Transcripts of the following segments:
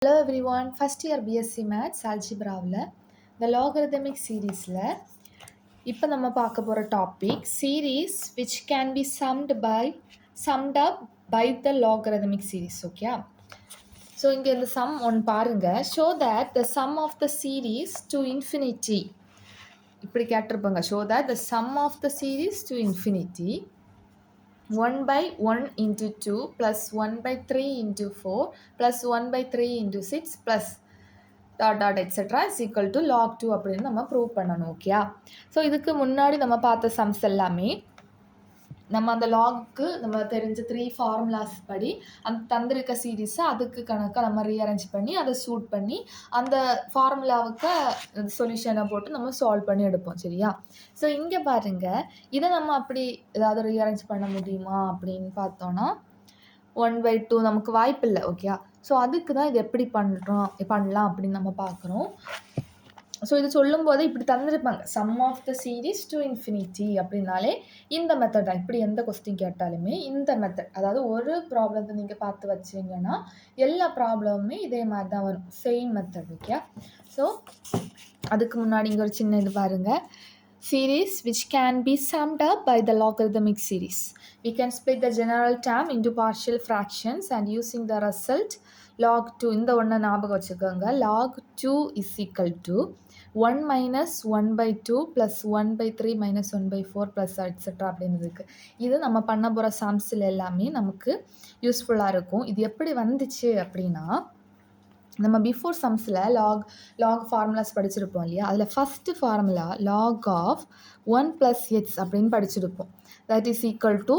Hello everyone, first year BSc Maths Algebraவில் the logarithmic seriesல இப்போ நம்ம பார்க்க போகிற topic series which can be summed up by the logarithmic series. Okay, so இங்கே இந்த sum ஒன்று பாருங்க. show that the sum of the series to infinity இப்படி கேட்டிருப்பாங்க. show that the sum of the series to infinity 1 by 1 into 2 plus 1 by 3 into 4 plus 1 by 3 into 6 plus dot etc is equal to log 2 அப்படின்னு நம்ம prove பண்ணணும். Okay, so இதுக்கு முன்னாடி நம்ம பார்த்த sums எல்லாமே நம்ம அந்த லாக்கு நம்ம தெரிஞ்ச 3 ஃபார்முலாஸ் படி அந்த தந்திருக்க சீரீஸை அதுக்கு கணக்காக நம்ம ரீஅரேஞ்ச் பண்ணி அதை சூட் பண்ணி அந்த ஃபார்முலாவுக்கு சொல்யூஷனை போட்டு நம்ம சால்வ் பண்ணி எடுப்போம். சரியா? ஸோ இங்கே பாருங்கள், இதை நம்ம அப்படி ஏதாவது ரீஅரேஞ்ச் பண்ண முடியுமா அப்படின்னு பார்த்தோன்னா 1/2 நமக்கு வாய்ப்பு இல்லை. ஓகே, ஸோ அதுக்கு தான் இது எப்படி பண்ணலாம் அப்படின்னு நம்ம பார்க்குறோம். ஸோ இது சொல்லும்போது இப்படி தந்துருப்பாங்க, sum of the series to infinity அப்படின்னாலே இந்த மெத்தட் தான். இப்படி எந்த கொஸ்டின் கேட்டாலுமே இந்த மெத்தட், அதாவது ஒரு ப்ராப்ளத்தை நீங்கள் பார்த்து வச்சிங்கன்னா எல்லா ப்ராப்ளமுமே இதே மாதிரி தான் வரும், சேம் மெத்தட். ஓகே, ஸோ அதுக்கு முன்னாடி இங்கே ஒரு சின்ன இது பாருங்கள், series which can be summed up by the logarithmic series. We can split the general term into partial fractions and using the result log 2, இந்த ஒன்றை ஞாபகம் வச்சுக்கோங்க, log 2 is equal to 1 minus 1 by 2 plus 1 by 3 minus 1 by 4 plus etc அப்படின்னு இருக்குது. இது நம்ம பண்ண போகிற சம்ஸில் எல்லாமே நமக்கு யூஸ்ஃபுல்லாக இருக்கும். இது எப்படி வந்துச்சு அப்படின்னா, நம்ம பிஃபோர் சம்ஸில் லாக் ஃபார்முலாஸ் படிச்சிருப்போம் இல்லையா, அதில் first formula log of 1 + x அப்படின்னு படிச்சிருப்போம். That is equal to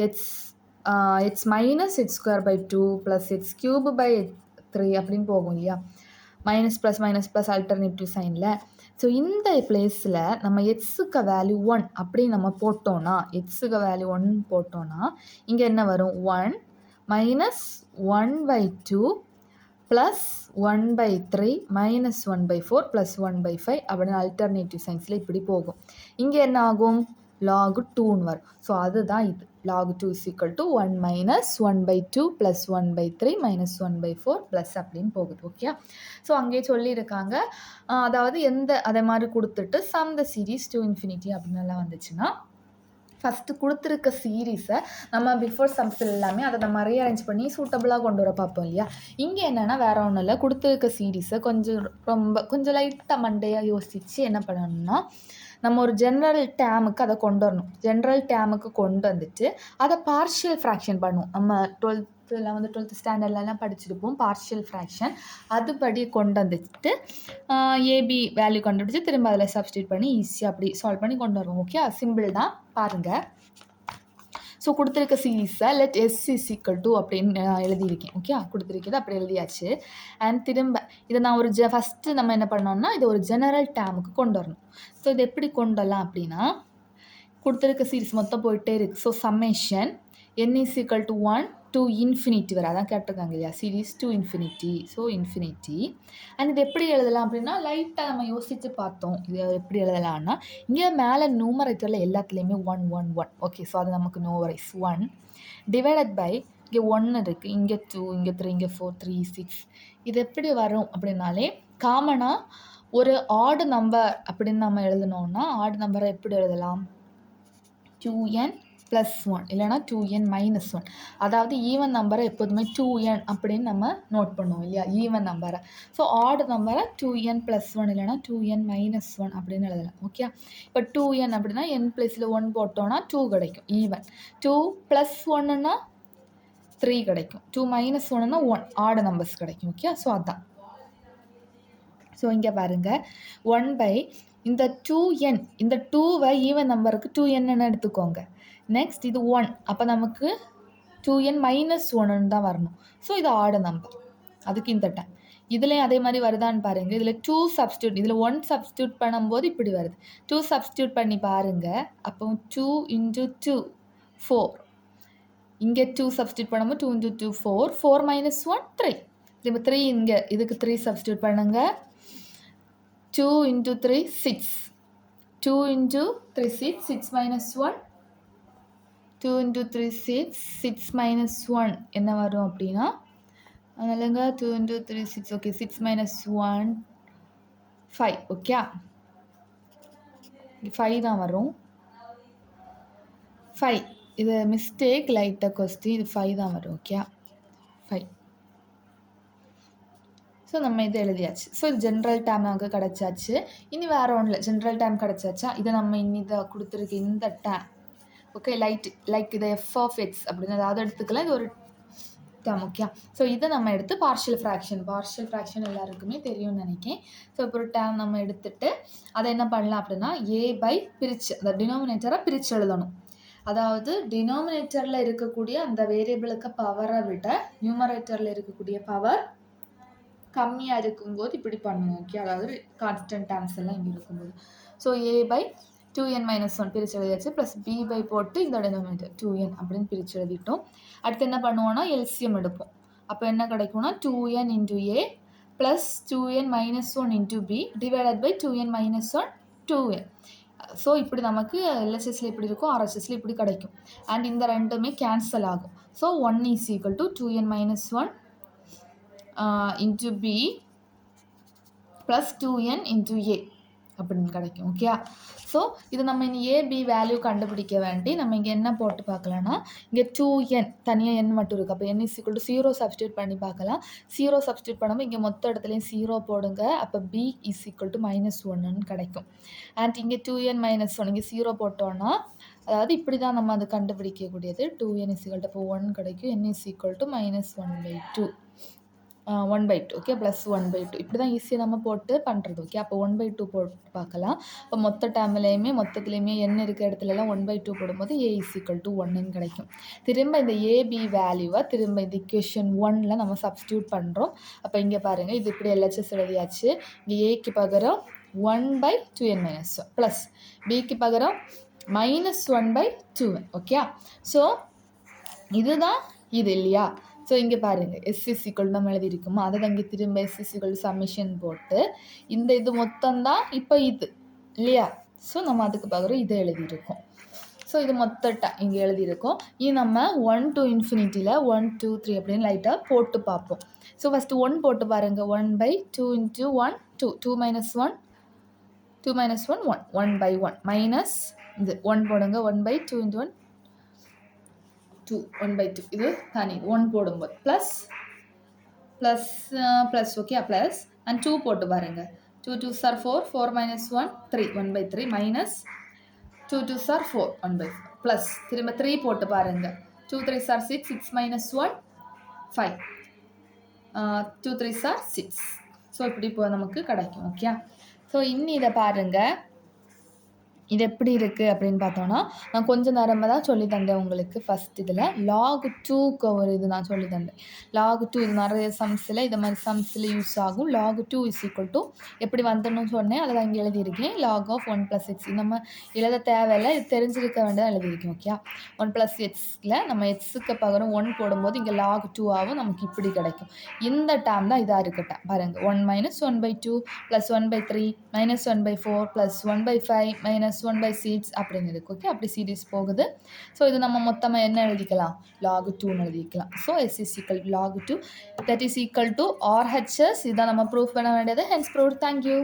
x minus x square by 2 plus x cube by 3 அப்படின்னு போகும் இல்லையா, மைனஸ் ப்ளஸ் ஆல்டர்னேட்டிவ் சைனில். ஸோ இந்த பிளேஸில் நம்ம எக்ஸுக்கு வேல்யூ 1 அப்படி நம்ம போட்டோன்னா, எக்ஸுக்கு வேல்யூ 1 போட்டோன்னா இங்கே என்ன வரும், 1 மைனஸ் 1/2 ப்ளஸ் 1/3 மைனஸ் 1/4 ப்ளஸ் 1/5 அப்படின்னு அல்டர்னேட்டிவ் சயின்ஸில் இப்படி போகும். இங்கே என்ன ஆகும், log 2ன்னு வரும். ஸோ அதுதான் இது, log 2 is equal to 1 minus 1/2 plus 1/3 minus 1/4 plus அப்படின்னு போகுது. ஓகே, ஸோ அங்கேயே சொல்லியிருக்காங்க, அதாவது அதே மாதிரி கொடுத்துட்டு sum the series to infinity அப்படின்னு எல்லாம் வந்துச்சுன்னா ஃபஸ்ட்டு கொடுத்துருக்க சீரீஸை நம்ம பிஃபோர் சம்ஸில் எல்லாமே அதை நம்ம ரீஅரேஞ்ச் பண்ணி சூட்டபுளாக கொண்டு வர பார்ப்போம் இல்லையா. இங்கே என்னென்னா வேறு ஒன்றும் இல்லை, கொடுத்துருக்க சீரீஸை கொஞ்சம் லைட்டாக மண்டையாக யோசித்து என்ன பண்ணணும்னா, நம்ம ஒரு ஜென்ரல் டேமுக்கு அதை கொண்டு வரணும். ஜென்ரல் டேமுக்கு கொண்டு வந்துட்டு அதை பார்ஷியல் ஃப்ராக்ஷன் பண்ணுவோம். நம்ம 12th ஸ்டாண்டர்ட்லலாம் படிச்சிருப்போம் பார்ஷியல் ஃப்ராக்ஷன். அதுபடி கொண்டு வந்துட்டு ஏபி வேல்யூ கண்டுபிடிச்சி திரும்ப அதில் சப்ஸ்டியூட் பண்ணி ஈஸியாக அப்படி சால்வ் பண்ணி கொண்டு வருவோம். ஓகே, சிம்பிள் தான் பாருங்கள். ஸோ கொடுத்துருக்க சீரீஸை let S is equal to அப்படின்னு எழுதியிருக்கேன். ஓகே, கொடுத்துருக்கிறது அப்படி எழுதியாச்சு. அண்ட் திரும்ப இதை நான் ஒரு ஃபஸ்ட்டு நம்ம என்ன பண்ணோம்னா இதை ஒரு ஜெனரல் டேமுக்கு கொண்டு வரணும். ஸோ இது எப்படி கொண்டு வரலாம் அப்படின்னா, கொடுத்துருக்க சீரீஸ் மொத்தம் போயிட்டே இருக்குது. So summation n is equal to 1 to infinity வரை அதான் கேட்டிருக்காங்க இல்லையா, series to infinity. So infinity. And இது எப்படி எழுதலாம் அப்படின்னா, லைட்டாக நம்ம யோசித்து பார்த்தோம் இது எப்படி எழுதலாம்னா, இங்கே மேலே நியூமரேட்டரில் எல்லாத்துலேயுமே 1 1 1. ஓகே, ஸோ அது நமக்கு நோ வரைஸ் 1 டிவைடட் பை இங்கே 1 இருக்குது, இங்கே 2, இங்கே 3, இங்கே 4, 3, 6. இது எப்படி வரும் அப்படின்னாலே, காமனாக ஒரு ஆடு நம்பர் அப்படின்னு நம்ம எழுதணும்னா ஆடு நம்பரை எப்படி எழுதலாம், 2n + 1 இல்லைனா 2n - 1. அதாவது ஈவன் நம்பரை எப்போதுமே 2n அப்படின்னு நம்ம நோட் பண்ணுவோம் இல்லையா, ஈவன் நம்பரை. ஸோ ஆட் நம்பரை 2n + 1 இல்லைனா 2n - 1 அப்படின்னு எழுதலாம். ஓகே, இப்போ 2n அப்படின்னா n ப்ளஸில் 1 போட்டோன்னா 2 கிடைக்கும் ஈவன், 2 + 1ன்னா 3 கிடைக்கும், 2 - 1ன்னா 1 ஆட் நம்பர்ஸ் கிடைக்கும். ஓகே, ஸோ அதான். ஸோ இங்கே பாருங்கள், 1 இந்த 2n, இந்த 2வை ஈவன் நம்பருக்கு 2nன்னு எடுத்துக்கோங்க. நெக்ஸ்ட் இது 1, அப்போ நமக்கு 2n - 1ன்னு தான் வரணும். ஸோ இது ஆட் நம்பர், அதுக்கு இந்த டைம். இதுலேயும் அதே மாதிரி வருதான்னு பாருங்கள். இதில் 2 சப்ஸ்டியூட், இதில் 1 சப்ஸ்டியூட் பண்ணும்போது இப்படி வருது. 2 சப்ஸ்டியூட் பண்ணி பாருங்கள், அப்போ 2 × 2 4. இங்கே 2 சப்ஸ்டியூட் பண்ணும்போது 2 × 2 4, 4 - 1 3. இப்போ 3 இங்கே இதுக்கு 3 சப்ஸ்டியூட் பண்ணுங்கள், 2 × 3 6, 2 × 3 6, 6 - 1, 2 × 3 6, 6 - 1 என்ன வரும் அப்படின்னா அதனாலங்க 2 into 3 6 ஓகே 6 minus 1 5 ஓகே 5 தான் வரும் 5 இது மிஸ்டேக் லைட்டாக கொஸ்டின் இது 5 தான் வரும் ஓகே 5 ஸோ நம்ம இதை எழுதியாச்சு ஸோ இது ஜென்ரல் டேம் நமக்கு கிடச்சாச்சு இனி வேறு ஒன்றும் இல்லை ஜென்ரல் டேம் கிடச்சாச்சா இதை நம்ம இன்னி இதை கொடுத்துருக்கு இந்த டேம் ஓகே லைக் இதை எஃப் ஆஃப் எக்ஸ் அப்படின்னு அதாவது எடுத்துக்கலாம் இது ஒரு டேம் ஓகே ஸோ இதை நம்ம எடுத்து பார்ஷியல் ஃப்ராக்ஷன் எல்லாருக்குமே தெரியும்னு நினைக்கிறேன் ஸோ இப்போ ஒரு டேம் நம்ம எடுத்துட்டு அதை என்ன பண்ணலாம் அப்படின்னா ஏ பை பிரித்து அந்த டினாமினேட்டரை பிரித்து எழுதணும் அதாவது டினாமினேட்டரில் இருக்கக்கூடிய அந்த வேரியபிளுக்கு பவரை விட நியூமரேட்டரில் இருக்கக்கூடிய பவர் கம்மியாக இருக்கும்போது இப்படி பண்ணுவோம் ஓகே அதாவது கான்ஸ்டன்ட் டேர்ம்ஸ் எல்லாம் இங்கே இருக்கும்போது ஸோ ஏ பை 2n-1 பிரித்து எழுதியாச்சு ப்ளஸ் பி பை போட்டு இந்த டினாமினேட்டர் 2n அப்படின்னு பிரித்து எழுதிட்டோம் அடுத்து என்ன பண்ணுவோம்னா எல்சிஎம் எடுப்போம் அப்போ என்ன கிடைக்கும்னா 2n into A plus 2n-1 into B divided by 2n-1 2n so இப்படி நமக்கு எல்ஹெச்எஸ்ல இப்படி இருக்கும் ஆர்ஹெச்எஸ்ல இப்படி கிடைக்கும் அண்ட் இந்த ரெண்டுமே கேன்சல் ஆகும் so 1 is equal to 2n-1 into b plus 2n into a அப்படின்னு கிடைக்கும் ஓகே ஸோ இது நம்ம இனி ஏபி வேல்யூ கண்டுபிடிக்க வேண்டி நம்ம இங்கே என்ன போட்டு பார்க்கலாம்னா இங்கே 2n தனியாக n மட்டும் இருக்குது அப்போ n is equal to 0 substitute பண்ணி பார்க்கலாம் 0 சப்ஸ்டியூட் பண்ணும்போது இங்கே மொத்த இடத்துலையும் 0 போடுங்க அப்போ b இஸ் ஈக்குவல் டு -1ன்னு கிடைக்கும் அண்ட் இங்கே 2n-1 இங்கே 0 போட்டோன்னா அதாவது இப்படி தான் நம்ம அது கண்டுபிடிக்கக்கூடியது 2n இஸ் ஈக்குவல் டு அப்போ 1 கிடைக்கும் n is equal to -1/2 1/2 okay plus 1/2 இப்படி தான் ஈஸியாக நம்ம போட்டு பண்ணுறது ஓகே அப்போ 1/2 போட்டு பார்க்கலாம் இப்போ மொத்த டேம்லேயுமே மொத்தத்துலேயுமே என்ன இருக்கிற இடத்துலலாம் 1/2 போடும்போது ஏ இஸ் ஈக்குவல் டு 1ன்னு கிடைக்கும் திரும்ப இந்த ஏபி வேல்யூவை திரும்ப இந்த இக்குவேஷன் 1ல் நம்ம சப்ஸ்டியூட் பண்ணுறோம் அப்போ இங்கே பாருங்கள் இது இப்படி எல்ஹெச்எஸ் எழுதியாச்சு இங்கே ஏக்கு பகரம் 1/2n-1 ப்ளஸ் பிக்கு பகரம் -1/2n ஓகே ஸோ இதுதான் இது இல்லையா ஸோ இங்கே பாருங்கள் எஸ்இசிக்கல் நம்ம எழுதியிருக்குமா அதை தான் இங்கே திரும்ப எஸ்இசிக்கல் சப்மிஷன் போட்டு இந்த இது மொத்தம்தான் இப்போ இது இல்லையா ஸோ நம்ம அதுக்கு பகரம் இதை எழுதியிருக்கோம் ஸோ இது மொத்த இங்கே எழுதியிருக்கோம் இது நம்ம 1 to ∞ 1 2 3 அப்படின்னு லைட்டாக போட்டு பார்ப்போம் ஸோ ஃபஸ்ட்டு 1 போட்டு பாருங்கள் 1/2 into 1 2 2 -1 2 -1 1 1/1 மைனஸ் இது 1 போடுங்க 1/2 into 1 2 1/2 இது தனி 1 போடும்போது ப்ளஸ் ஓகே ப்ளஸ் அண்ட் 2 போட்டு பாருங்க 2 2s are 4 4 -1 3 1/3 minus 2 2s are 4 1/4 plus திரும்ப 3 போட்டு பாருங்க 2 3s are 6 6 -1 5 2 3s are 6 so இப்படி இப்போ நமக்கு கிடைக்கும் ஓகே ஸோ இன்னும் இதை பாருங்கள் இது எப்படி இருக்குது அப்படின்னு பார்த்தோன்னா நான் கொஞ்சம் நேரமாக தான் சொல்லி தந்தேன் உங்களுக்கு ஃபஸ்ட் இதில் log 2க்கு ஒரு இது நான் சொல்லி தந்தேன் log 2 இது நிறைய சம்ஸில் இது மாதிரி சம்ஸில் யூஸ் ஆகும் log 2 இஸ் ஈக்குவல் டு எப்படி வந்துடணும்னு சொன்னேன் அதை தான் இங்கே எழுதியிருக்கேன் log of 1 + x நம்ம எழுத தேவையில்லை இது தெரிஞ்சிருக்க வேண்டியதாக எழுதியிருக்கேன் ஓகே 1 + xல நம்ம எக்ஸுக்கு பகரம் 1 போடும்போது இங்கே log 2 ஆகும் நமக்கு இப்படி கிடைக்கும் இந்த டேம் தான் இதாக இருக்கட்டும் பாருங்கள் 1 - 1/2 + 1/3 -1/4 + 1/5 -1/6 அப்படின்னு இருக்கு ஓகே அப்படி சீரீஸ் போகுது ஸோ இது நம்ம மொத்தமாக என்ன எழுதிக்கலாம் log 2ன்னு எழுதிக்கலாம் so s is equal to log 2 that is equal to RHS இதான் நம்ம ப்ரூஃப் பண்ண வேண்டியது hence proved thank you